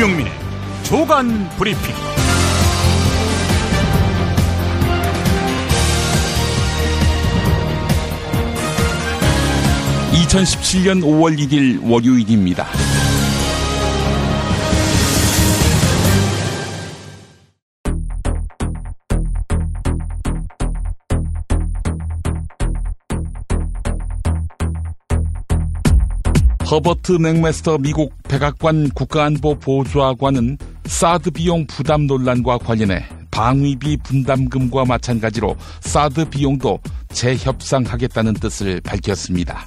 김용민의 조간 브리핑. 2017년 5월 1일 월요일입니다. 허버트 맥메스터 미국 백악관 국가안보보좌관은 사드 비용 부담 논란과 관련해 방위비 분담금과 마찬가지로 사드 비용도 재협상하겠다는 뜻을 밝혔습니다.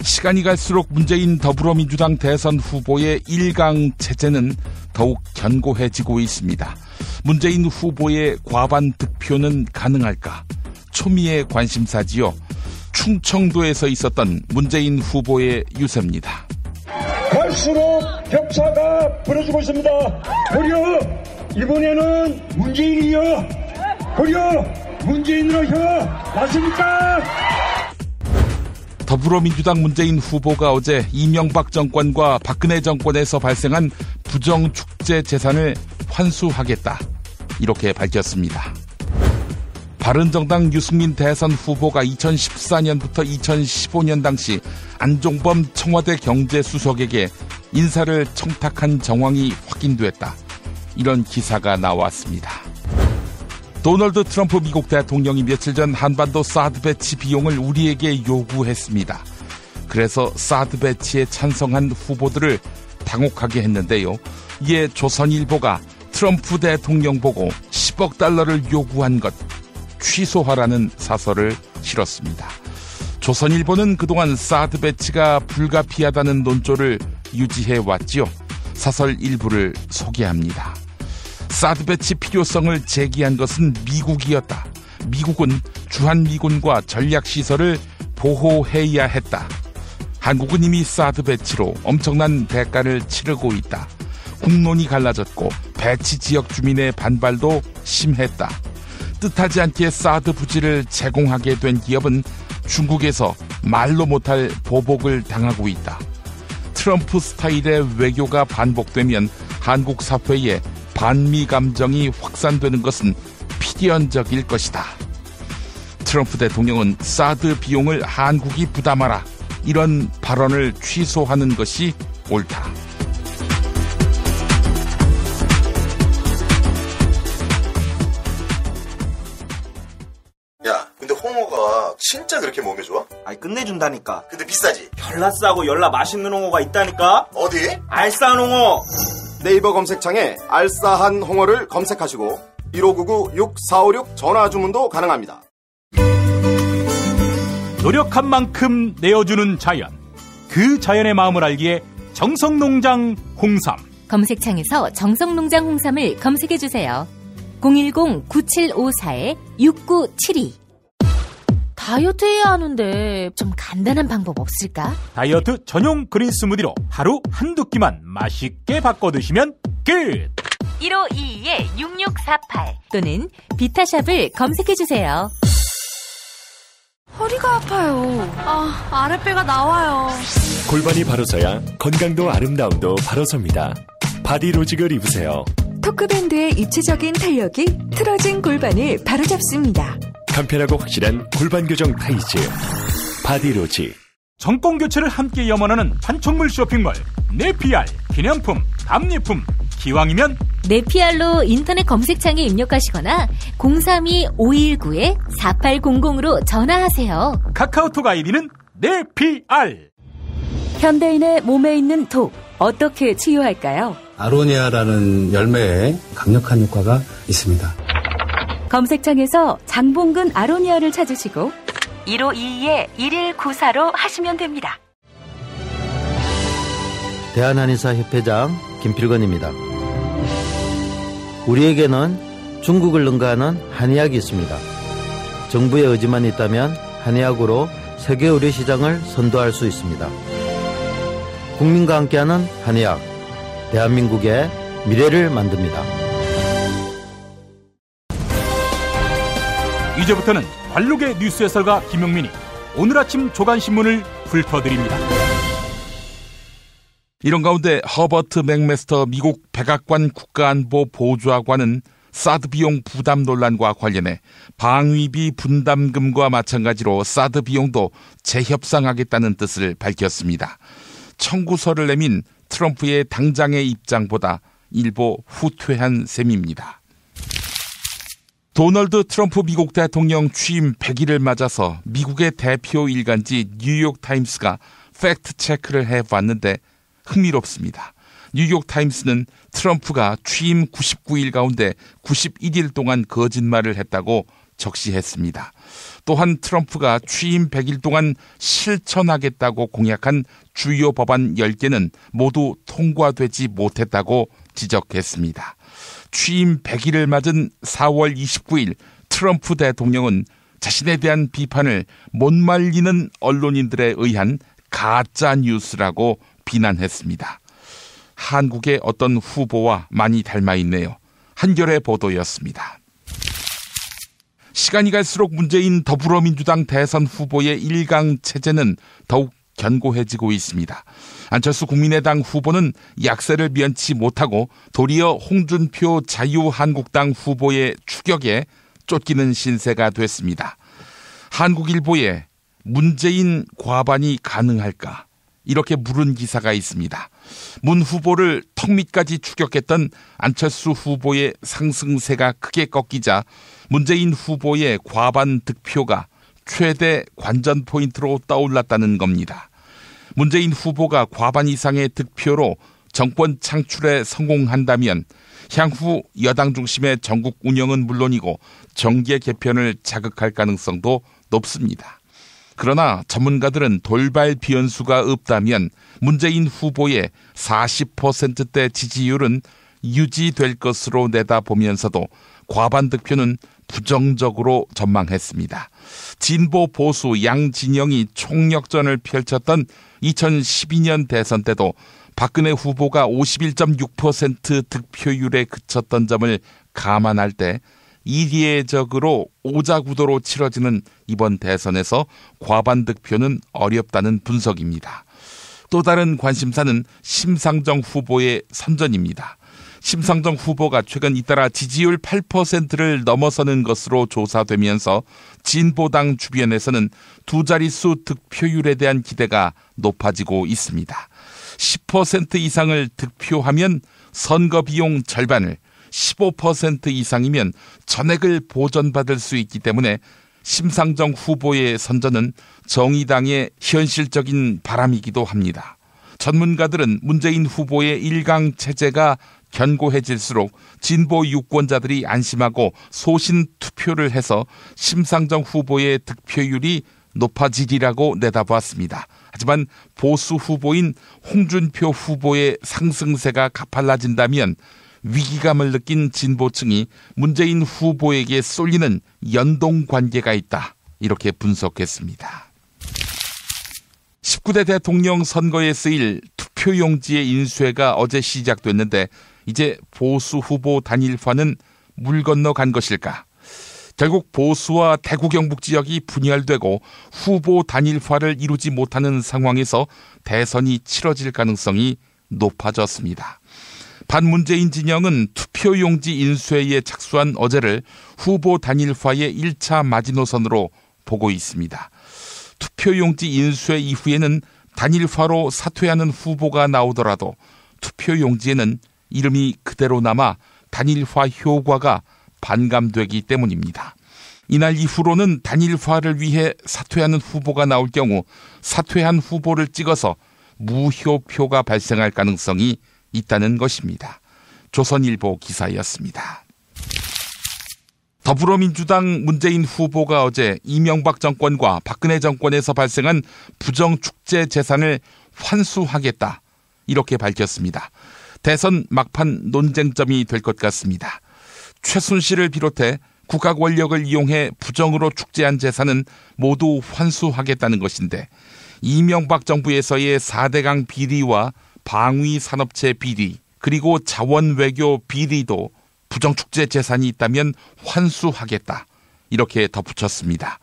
시간이 갈수록 문재인 더불어민주당 대선 후보의 1강 체제는 더욱 견고해지고 있습니다. 문재인 후보의 과반 득표는 가능할까? 초미의 관심사지요. 충청도에서 있었던 문재인 후보의 유세입니다. 갈수록 격차가 벌어지고 있습니다. 고려 이번에는 문재인이요. 고려 문재인으로 혀 맞습니까? 더불어민주당 문재인 후보가 어제 이명박 정권과 박근혜 정권에서 발생한 부정축제 재산을 환수하겠다, 이렇게 밝혔습니다. 바른정당 유승민 대선 후보가 2014년부터 2015년 당시 안종범 청와대 경제수석에게 인사를 청탁한 정황이 확인됐다, 이런 기사가 나왔습니다. 도널드 트럼프 미국 대통령이 며칠 전 한반도 사드 배치 비용을 우리에게 요구했습니다. 그래서 사드 배치에 찬성한 후보들을 당혹하게 했는데요. 이에 조선일보가 트럼프 대통령 보고 10억 달러를 요구한 것 취소하라는 사설을 실었습니다. 조선일보는 그동안 사드 배치가 불가피하다는 논조를 유지해왔지요. 사설 일부를 소개합니다. 사드 배치 필요성을 제기한 것은 미국이었다. 미국은 주한미군과 전략시설을 보호해야 했다. 한국은 이미 사드 배치로 엄청난 대가를 치르고 있다. 국론이 갈라졌고 배치 지역 주민의 반발도 심했다. 뜻하지 않게 사드 부지를 제공하게 된 기업은 중국에서 말로 못할 보복을 당하고 있다. 트럼프 스타일의 외교가 반복되면 한국 사회에 반미 감정이 확산되는 것은 필연적일 것이다. 트럼프 대통령은 사드 비용을 한국이 부담하라, 이런 발언을 취소하는 것이 옳다. 야, 근데 홍어가 진짜 그렇게 몸에 좋아? 아이, 끝내준다니까. 근데 비싸지? 별나 싸고 열나 맛있는 홍어가 있다니까. 어디? 알싸한 홍어. 네이버 검색창에 알싸한 홍어를 검색하시고 1599-6456 전화 주문도 가능합니다. 노력한 만큼 내어주는 자연, 그 자연의 마음을 알기에 정성농장 홍삼. 검색창에서 정성농장 홍삼을 검색해주세요. 010-9754-6972. 다이어트 해야 하는데 좀 간단한 방법 없을까? 다이어트 전용 그린 스무디로 하루 한두 끼만 맛있게 바꿔 드시면 끝! 1522-6648 또는 비타샵을 검색해주세요. 허리가 아파요. 아랫배가 나와요. 골반이 바로 서야 건강도 아름다움도 바로 섭니다. 바디로직을 입으세요. 토크밴드의 입체적인 탄력이 틀어진 골반을 바로잡습니다. 간편하고 확실한 골반 교정 타이즈 바디로직. 정권 교체를 함께 염원하는 판촉물 쇼핑몰 네피알. 기념품, 답례품, 기왕이면 네피알로 인터넷 검색창에 입력하시거나 032-519-4800으로 전화하세요. 카카오톡 아이디는 네피알. 현대인의 몸에 있는 독, 어떻게 치유할까요? 아로니아라는 열매에 강력한 효과가 있습니다. 검색창에서 장봉근 아로니아를 찾으시고 1522-1194로 하시면 됩니다. 대한한의사협회장 김필건입니다. 우리에게는 중국을 능가하는 한의학이 있습니다. 정부의 의지만 있다면 한의학으로 세계 의료 시장을 선도할 수 있습니다. 국민과 함께하는 한의학, 대한민국의 미래를 만듭니다. 이제부터는 관록의 뉴스 해설가 김용민이 오늘 아침 조간신문을 훑어드립니다. 이런 가운데 허버트 맥메스터 미국 백악관 국가안보 보좌관은 사드 비용 부담 논란과 관련해 방위비 분담금과 마찬가지로 사드 비용도 재협상하겠다는 뜻을 밝혔습니다. 청구서를 내민 트럼프의 당장의 입장보다 일부 후퇴한 셈입니다. 도널드 트럼프 미국 대통령 취임 100일을 맞아서 미국의 대표 일간지 뉴욕타임스가 팩트체크를 해봤는데 흥미롭습니다. 뉴욕타임스는 트럼프가 취임 99일 가운데 91일 동안 거짓말을 했다고 적시했습니다. 또한 트럼프가 취임 100일 동안 실천하겠다고 공약한 주요 법안 10개는 모두 통과되지 못했다고 지적했습니다. 취임 100일을 맞은 4월 29일 트럼프 대통령은 자신에 대한 비판을 못 말리는 언론인들에 의한 가짜 뉴스라고 비난했습니다. 한국의 어떤 후보와 많이 닮아 있네요. 한겨레 보도였습니다. 시간이 갈수록 문재인 더불어민주당 대선 후보의 1강 체제는 더욱 견고해지고 있습니다. 안철수 국민의당 후보는 약세를 면치 못하고 도리어 홍준표 자유한국당 후보의 추격에 쫓기는 신세가 됐습니다. 한국일보에 문재인 과반이 가능할까? 이렇게 물은 기사가 있습니다. 문 후보를 턱밑까지 추격했던 안철수 후보의 상승세가 크게 꺾이자 문재인 후보의 과반 득표가 최대 관전 포인트로 떠올랐다는 겁니다. 문재인 후보가 과반 이상의 득표로 정권 창출에 성공한다면 향후 여당 중심의 전국 운영은 물론이고 정계 개편을 자극할 가능성도 높습니다. 그러나 전문가들은 돌발 변수가 없다면 문재인 후보의 40%대 지지율은 유지될 것으로 내다보면서도 과반 득표는 부정적으로 전망했습니다. 진보 보수 양 진영이 총력전을 펼쳤던 2012년 대선 때도 박근혜 후보가 51.6% 득표율에 그쳤던 점을 감안할 때 이례적으로 오자구도로 치러지는 이번 대선에서 과반 득표는 어렵다는 분석입니다. 또 다른 관심사는 심상정 후보의 선전입니다. 심상정 후보가 최근 잇따라 지지율 8%를 넘어서는 것으로 조사되면서 진보당 주변에서는 두 자릿수 득표율에 대한 기대가 높아지고 있습니다. 10% 이상을 득표하면 선거 비용 절반을, 15% 이상이면 전액을 보전받을 수 있기 때문에 심상정 후보의 선전은 정의당의 현실적인 바람이기도 합니다. 전문가들은 문재인 후보의 1강 체제가 견고해질수록 진보 유권자들이 안심하고 소신 투표를 해서 심상정 후보의 득표율이 높아지리라고 내다봤습니다. 하지만 보수 후보인 홍준표 후보의 상승세가 가팔라진다면 위기감을 느낀 진보층이 문재인 후보에게 쏠리는 연동관계가 있다. 이렇게 분석했습니다. 19대 대통령 선거에 쓰일 투표용지의 인쇄가 어제 시작됐는데 이제 보수 후보 단일화는 물 건너간 것일까? 결국 보수와 대구 경북 지역이 분열되고 후보 단일화를 이루지 못하는 상황에서 대선이 치러질 가능성이 높아졌습니다. 반문재인 진영은 투표용지 인쇄에 착수한 어제를 후보 단일화의 1차 마지노선으로 보고 있습니다. 투표용지 인쇄 이후에는 단일화로 사퇴하는 후보가 나오더라도 투표용지에는 이름이 그대로 남아 단일화 효과가 반감되기 때문입니다. 이날 이후로는 단일화를 위해 사퇴하는 후보가 나올 경우 사퇴한 후보를 찍어서 무효표가 발생할 가능성이 있다는 것입니다. 조선일보 기사였습니다. 더불어민주당 문재인 후보가 어제 이명박 정권과 박근혜 정권에서 발생한 부정축제 재산을 환수하겠다 이렇게 밝혔습니다. 대선 막판 논쟁점이 될 것 같습니다. 최순실을 비롯해 국가 권력을 이용해 부정으로 축제한 재산은 모두 환수하겠다는 것인데 이명박 정부에서의 4대강 비리와 방위산업체 비리 그리고 자원외교 비리도 부정축제 재산이 있다면 환수하겠다 이렇게 덧붙였습니다.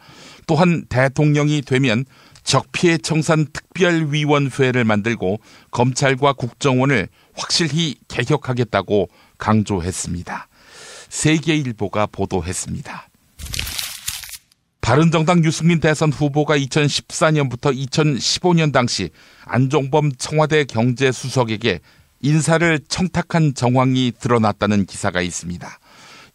또한 대통령이 되면 적피해 청산 특별위원회를 만들고 검찰과 국정원을 확실히 개혁하겠다고 강조했습니다. 세계일보가 보도했습니다. 바른정당 유승민 대선 후보가 2014년부터 2015년 당시 안종범 청와대 경제수석에게 인사를 청탁한 정황이 드러났다는 기사가 있습니다.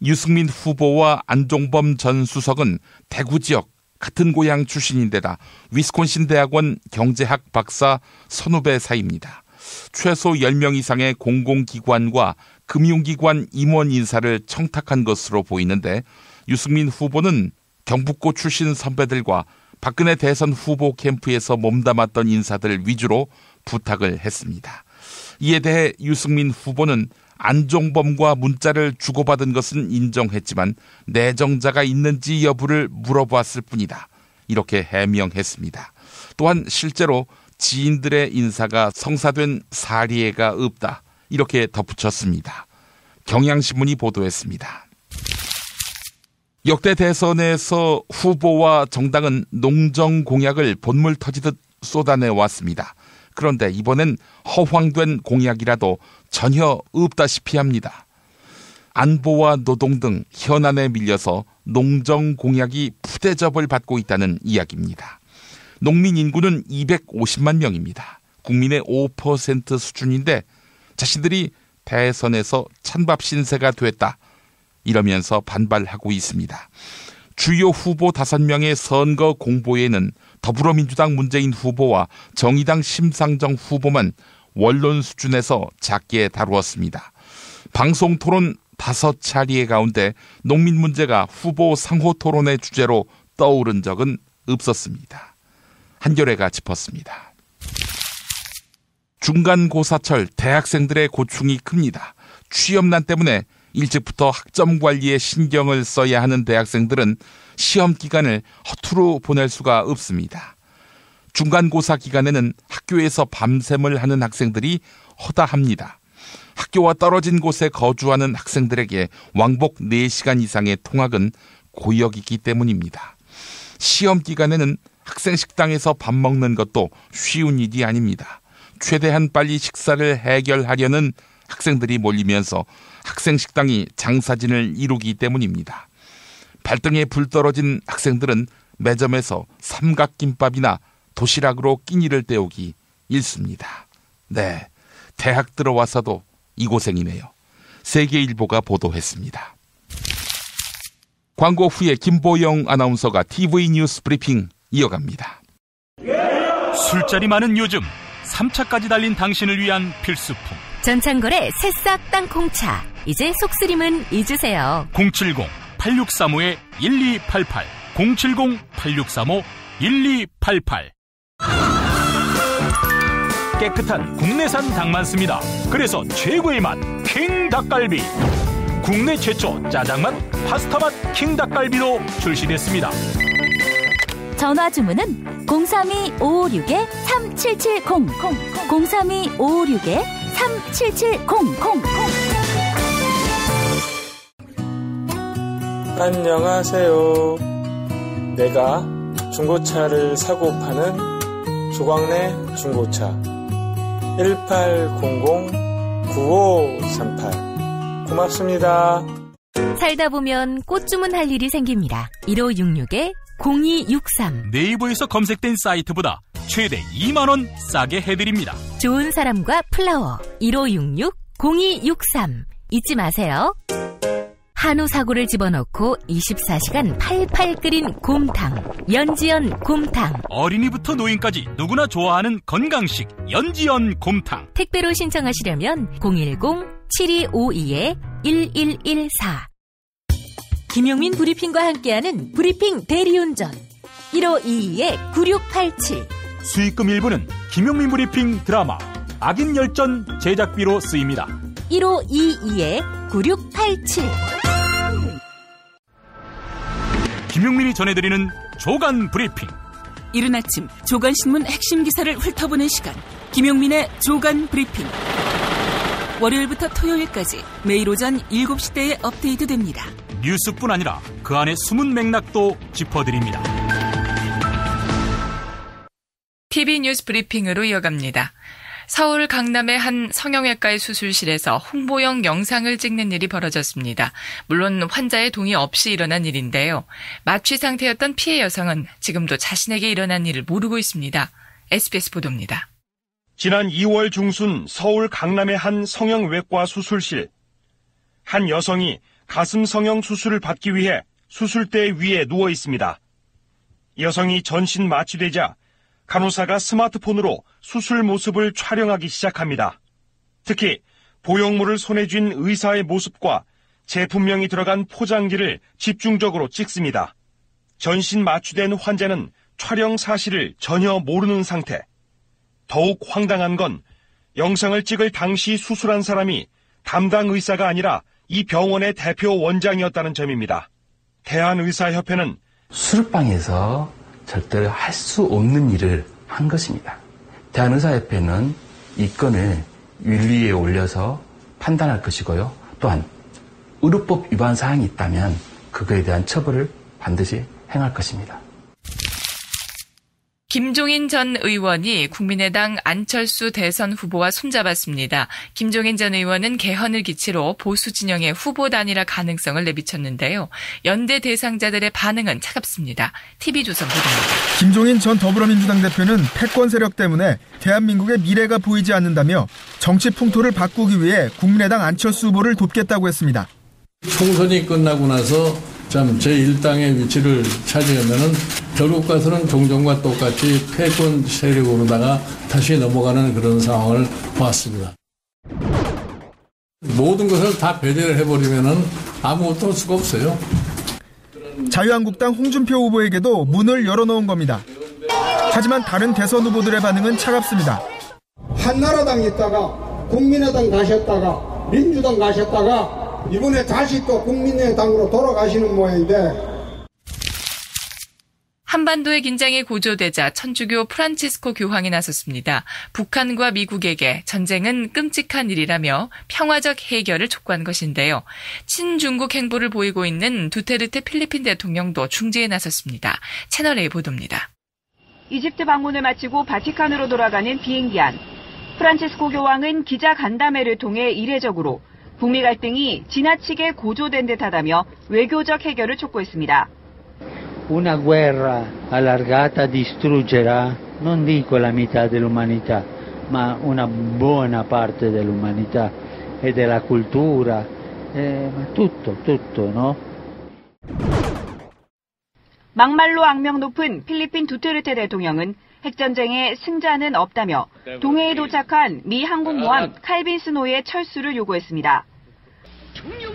유승민 후보와 안종범 전 수석은 대구 지역 같은 고향 출신인데다 위스콘신 대학원 경제학 박사 선후배 사이입니다. 최소 10명 이상의 공공기관과 금융기관 임원 인사를 청탁한 것으로 보이는데 유승민 후보는 경북고 출신 선배들과 박근혜 대선 후보 캠프에서 몸담았던 인사들 위주로 부탁을 했습니다. 이에 대해 유승민 후보는 안종범과 문자를 주고받은 것은 인정했지만 내정자가 있는지 여부를 물어봤을 뿐이다. 이렇게 해명했습니다. 또한 실제로 지인들의 인사가 성사된 사례가 없다. 이렇게 덧붙였습니다. 경향신문이 보도했습니다. 역대 대선에서 후보와 정당은 농정 공약을 본물 터지듯 쏟아내왔습니다. 그런데 이번엔 허황된 공약이라도 전혀 없다시피 합니다. 안보와 노동 등 현안에 밀려서 농정 공약이 푸대접을 받고 있다는 이야기입니다. 농민 인구는 250만 명입니다. 국민의 5% 수준인데 자신들이 대선에서 찬밥 신세가 됐다. 이러면서 반발하고 있습니다. 주요 후보 5명의 선거 공보에는 더불어민주당 문재인 후보와 정의당 심상정 후보만 원론 수준에서 작게 다루었습니다. 방송 토론 5차례 가운데 농민 문제가 후보 상호 토론의 주제로 떠오른 적은 없었습니다. 한겨레가 짚었습니다. 중간고사철 대학생들의 고충이 큽니다. 취업난 때문에 일찍부터 학점 관리에 신경을 써야 하는 대학생들은 시험 기간을 허투루 보낼 수가 없습니다. 중간고사 기간에는 학교에서 밤샘을 하는 학생들이 허다합니다. 학교와 떨어진 곳에 거주하는 학생들에게 왕복 4시간 이상의 통학은 고역이기 때문입니다. 시험 기간에는 학생 식당에서 밥 먹는 것도 쉬운 일이 아닙니다. 최대한 빨리 식사를 해결하려는 학생들이 몰리면서 학생 식당이 장사진을 이루기 때문입니다. 발등에 불 떨어진 학생들은 매점에서 삼각김밥이나 도시락으로 끼니를 때우기 일쑤입니다. 네, 대학 들어와서도 이 고생이네요. 세계일보가 보도했습니다. 광고 후에 김보영 아나운서가 TV 뉴스 브리핑 이어갑니다. 술자리 많은 요즘 3차까지 달린 당신을 위한 필수품 전창걸의 새싹 땅콩차. 이제 속쓰림은 잊으세요. 070-8635-1288 070-8635-1288 깨끗한 국내산 닭 많습니다. 그래서 최고의 맛 킹닭갈비. 국내 최초 짜장맛, 파스타맛 킹닭갈비로 출시됐습니다. 전화 주문은 032-556-3770 032-556-3770. 안녕하세요. 내가 중고차를 사고 파는 조광래 중고차 1800-9538 고맙습니다. 살다 보면 꽃 주문할 일이 생깁니다. 1566-0263 네이버에서 검색된 사이트보다 최대 2만원 싸게 해드립니다. 좋은 사람과 플라워 1566-0263 잊지 마세요. 한우 사고를 집어넣고 24시간 팔팔 끓인 곰탕 연지연 곰탕. 어린이부터 노인까지 누구나 좋아하는 건강식 연지연 곰탕. 택배로 신청하시려면 010-7252-1114 김용민 브리핑과 함께하는 브리핑 대리운전 1522-9687 수익금 일부는 김용민 브리핑 드라마 악인 열전 제작비로 쓰입니다. 1522-9687 김용민이 전해드리는 조간 브리핑. 이른 아침 조간신문 핵심 기사를 훑어보는 시간, 김용민의 조간 브리핑. 월요일부터 토요일까지 매일 오전 7시대에 업데이트됩니다. 뉴스뿐 아니라 그 안에 숨은 맥락도 짚어드립니다. TV 뉴스 브리핑으로 이어갑니다. 서울 강남의 한 성형외과의 수술실에서 홍보용 영상을 찍는 일이 벌어졌습니다. 물론 환자의 동의 없이 일어난 일인데요. 마취 상태였던 피해 여성은 지금도 자신에게 일어난 일을 모르고 있습니다. SBS 보도입니다. 지난 2월 중순 서울 강남의 한 성형외과 수술실. 한 여성이 가슴 성형 수술을 받기 위해 수술대 위에 누워 있습니다. 여성이 전신 마취되자 간호사가 스마트폰으로 수술 모습을 촬영하기 시작합니다. 특히 보형물을 손에 쥔 의사의 모습과 제품명이 들어간 포장지를 집중적으로 찍습니다. 전신 마취된 환자는 촬영 사실을 전혀 모르는 상태. 더욱 황당한 건 영상을 찍을 당시 수술한 사람이 담당 의사가 아니라 이 병원의 대표 원장이었다는 점입니다. 대한의사협회는 수술방에서 절대로 할 수 없는 일을 한 것입니다. 대한의사협회는 이 건을 윤리위에 올려서 판단할 것이고요. 또한 의료법 위반 사항이 있다면 그거에 대한 처벌을 반드시 행할 것입니다. 김종인 전 의원이 국민의당 안철수 대선 후보와 손잡았습니다. 김종인 전 의원은 개헌을 기치로 보수 진영의 후보 단일화 가능성을 내비쳤는데요. 연대 대상자들의 반응은 차갑습니다. TV조선 보도입니다. 김종인 전 더불어민주당 대표는 패권 세력 때문에 대한민국의 미래가 보이지 않는다며 정치 풍토를 바꾸기 위해 국민의당 안철수 후보를 돕겠다고 했습니다. 총선이 끝나고 나서 제1당의 위치를 차지하면은 결국 가서는 종전과 똑같이 패권 세력으로다가 다시 넘어가는 그런 상황을 봤습니다. 모든 것을 다 배제를 해버리면은 아무것도 할 수가 없어요. 자유한국당 홍준표 후보에게도 문을 열어놓은 겁니다. 하지만 다른 대선 후보들의 반응은 차갑습니다. 한나라당 있다가 국민의당 가셨다가 민주당 가셨다가 이번에 다시 또 국민의당으로 돌아가시는 모양인데. 한반도의 긴장이 고조되자 천주교 프란치스코 교황이 나섰습니다. 북한과 미국에게 전쟁은 끔찍한 일이라며 평화적 해결을 촉구한 것인데요. 친중국 행보를 보이고 있는 두테르테 필리핀 대통령도 중재에 나섰습니다. 채널A 보도입니다. 이집트 방문을 마치고 바티칸으로 돌아가는 비행기 안. 프란치스코 교황은 기자 간담회를 통해 이례적으로 북미 갈등이 지나치게 고조된 듯하다며 외교적 해결을 촉구했습니다. Una guerra allargata distruggerà non dico la metà dell'umanità, ma una buona parte dell'umanità e della cultura, ma tutto, no? 막말로 악명 높은 필리핀 두테르테 대통령은 핵전쟁에 승자는 없다며 동해에 도착한 미 항공모함 칼빈 스노이의 철수를 요구했습니다.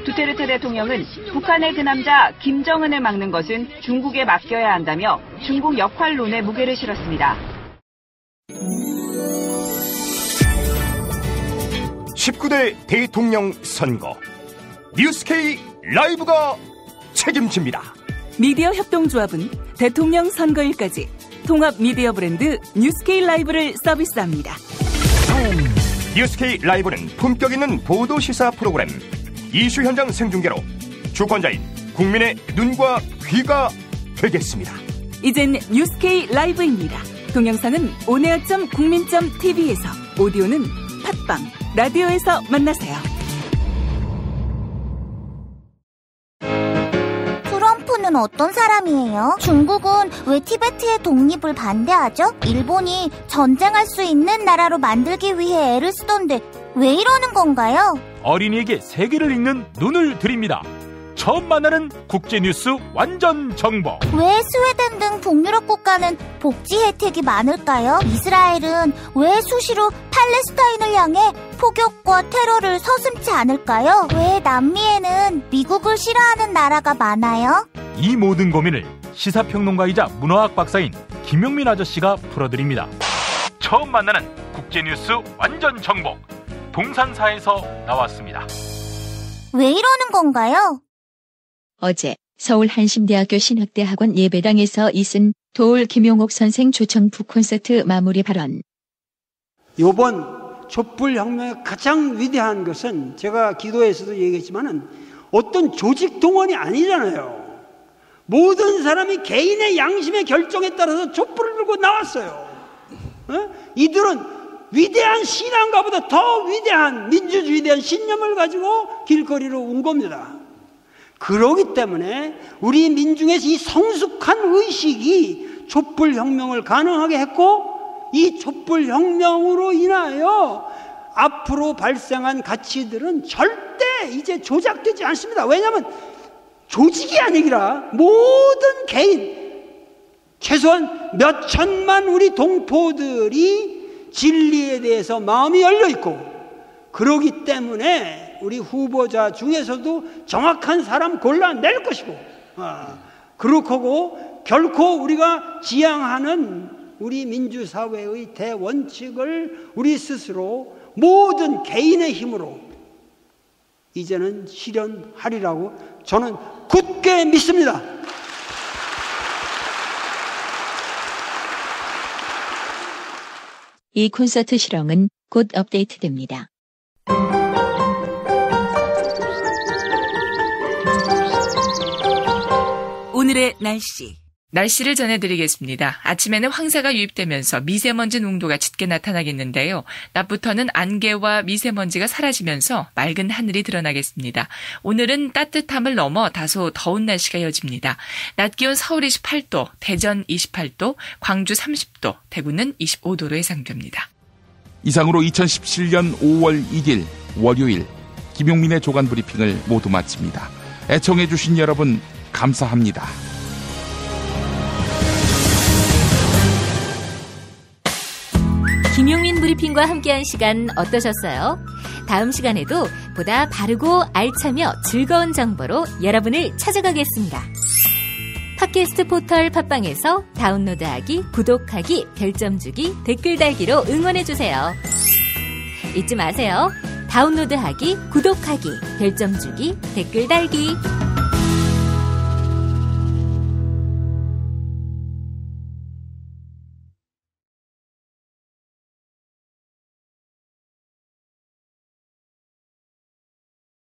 두테르테 대통령은 북한의 그 남자 김정은을 막는 것은 중국에 맡겨야 한다며 중국 역할론에 무게를 실었습니다. 19대 대통령 선거 뉴스K 라이브가 책임집니다. 미디어 협동조합은 대통령 선거일까지 통합 미디어 브랜드 뉴스K 라이브를 서비스합니다. 뉴스K 라이브는 품격 있는 보도 시사 프로그램, 이슈 현장 생중계로 주권자인 국민의 눈과 귀가 되겠습니다. 이젠 뉴스K 라이브입니다. 동영상은 온에어.국민.tv에서, 오디오는 팟빵, 라디오에서 만나세요. 트럼프는 어떤 사람이에요? 중국은 왜 티베트의 독립을 반대하죠? 일본이 전쟁할 수 있는 나라로 만들기 위해 애를 쓰던데 왜 이러는 건가요? 어린이에게 세계를 읽는 눈을 드립니다. 처음 만나는 국제뉴스 완전 정보. 왜 스웨덴 등 북유럽 국가는 복지 혜택이 많을까요? 이스라엘은 왜 수시로 팔레스타인을 향해 폭격과 테러를 서슴지 않을까요? 왜 남미에는 미국을 싫어하는 나라가 많아요? 이 모든 고민을 시사평론가이자 문화학 박사인 김용민 아저씨가 풀어드립니다. 처음 만나는 국제뉴스 완전 정보. 동산사에서 나왔습니다. 왜 이러는 건가요? 어제 서울 한심대학교 신학대학원 예배당에서 있은 도울 김용옥 선생 조청부 콘서트 마무리 발언. 이번 촛불혁명의 가장 위대한 것은 제가 기도에서도 얘기했지만은 어떤 조직 동원이 아니잖아요. 모든 사람이 개인의 양심의 결정에 따라서 촛불을 들고 나왔어요. 이들은 위대한 신앙가보다 더 위대한 민주주의에 대한 신념을 가지고 길거리로 온 겁니다. 그러기 때문에 우리 민중에서 이 성숙한 의식이 촛불혁명을 가능하게 했고, 이 촛불혁명으로 인하여 앞으로 발생한 가치들은 절대 이제 조작되지 않습니다. 왜냐하면 조직이 아니라 모든 개인, 최소한 몇 천만 우리 동포들이 진리에 대해서 마음이 열려있고, 그러기 때문에 우리 후보자 중에서도 정확한 사람 골라낼 것이고, 그렇고 결코 우리가 지향하는 우리 민주사회의 대원칙을 우리 스스로 모든 개인의 힘으로 이제는 실현하리라고 저는 굳게 믿습니다. 이 콘서트 실황은 곧 업데이트됩니다. 오늘의 날씨. 날씨를 전해드리겠습니다. 아침에는 황사가 유입되면서 미세먼지 농도가 짙게 나타나겠는데요. 낮부터는 안개와 미세먼지가 사라지면서 맑은 하늘이 드러나겠습니다. 오늘은 따뜻함을 넘어 다소 더운 날씨가 이어집니다. 낮 기온 서울 28도, 대전 28도, 광주 30도, 대구는 25도로 예상됩니다. 이상으로 2017년 5월 1일 월요일 김용민의 조간 브리핑을 모두 마칩니다. 애청해주신 여러분 감사합니다. 김용민 브리핑과 함께한 시간 어떠셨어요? 다음 시간에도 보다 바르고 알차며 즐거운 정보로 여러분을 찾아가겠습니다. 팟캐스트 포털 팟빵에서 다운로드하기, 구독하기, 별점 주기, 댓글 달기로 응원해주세요. 잊지 마세요. 다운로드하기, 구독하기, 별점 주기, 댓글 달기.